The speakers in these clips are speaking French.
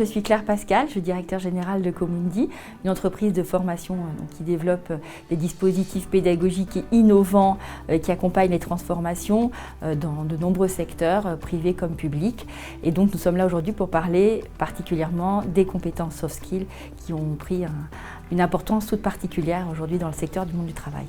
Je suis Claire Pascal, je suis directeur général de Comundi, une entreprise de formation qui développe des dispositifs pédagogiques innovants qui accompagnent les transformations dans de nombreux secteurs, privés comme publics. Et donc nous sommes là aujourd'hui pour parler particulièrement des compétences soft skills qui ont pris une importance toute particulière aujourd'hui dans le secteur du monde du travail.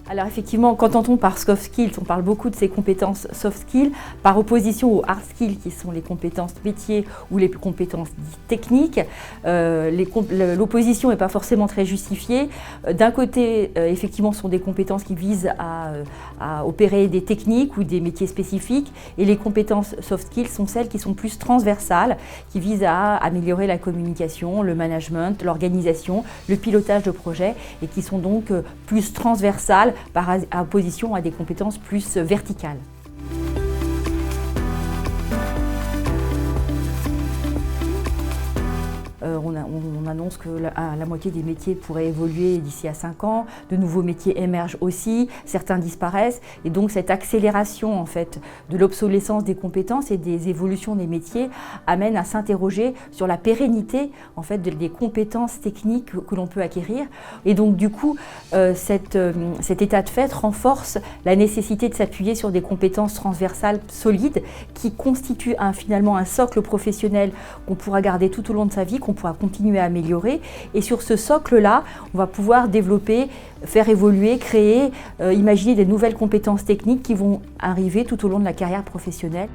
Alors effectivement, quand on entend par soft skills, on parle beaucoup de ces compétences soft skills par opposition aux hard skills qui sont les compétences métiers ou les compétences techniques. L'opposition n'est pas forcément très justifiée. D'un côté, effectivement, ce sont des compétences qui visent à opérer des techniques ou des métiers spécifiques, et les compétences soft skills sont celles qui sont plus transversales, qui visent à améliorer la communication, le management, l'organisation, le pilotage de projets, et qui sont donc plus transversales par opposition à des compétences plus verticales. On annonce que la moitié des métiers pourraient évoluer d'ici à 5 ans, de nouveaux métiers émergent aussi, certains disparaissent, et donc cette accélération en fait, de l'obsolescence des compétences et des évolutions des métiers amène à s'interroger sur la pérennité en fait, des compétences techniques que l'on peut acquérir. Et donc du coup, cet état de fait renforce la nécessité de s'appuyer sur des compétences transversales solides qui constituent finalement un socle professionnel qu'on pourra garder tout au long de sa vie, qu'on pourra continuer à améliorer, et sur ce socle-là, on va pouvoir développer, faire évoluer, créer, imaginer des nouvelles compétences techniques qui vont arriver tout au long de la carrière professionnelle.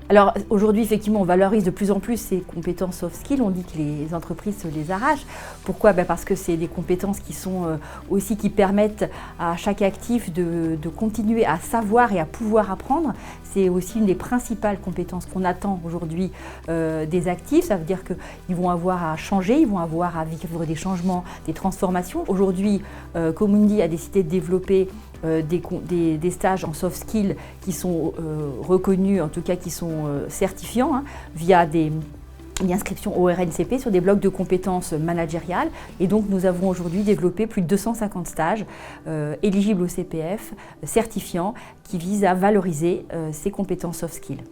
Alors aujourd'hui, effectivement, on valorise de plus en plus ces compétences soft skills. On dit que les entreprises se les arrachent. Pourquoi ? Parce que c'est des compétences qui sont aussi qui permettent à chaque actif de continuer à savoir et à pouvoir apprendre. C'est aussi une des principales compétences qu'on attend aujourd'hui des actifs. Ça veut dire qu'ils vont avoir à changer, ils vont avoir à vivre des changements, des transformations. Aujourd'hui, Comundi a décidé de développer des stages en soft skills qui sont reconnus, en tout cas qui sont certifiants, via une inscription au RNCP sur des blocs de compétences managériales. Et donc nous avons aujourd'hui développé plus de 250 stages éligibles au CPF, certifiants, qui visent à valoriser ces compétences soft skills.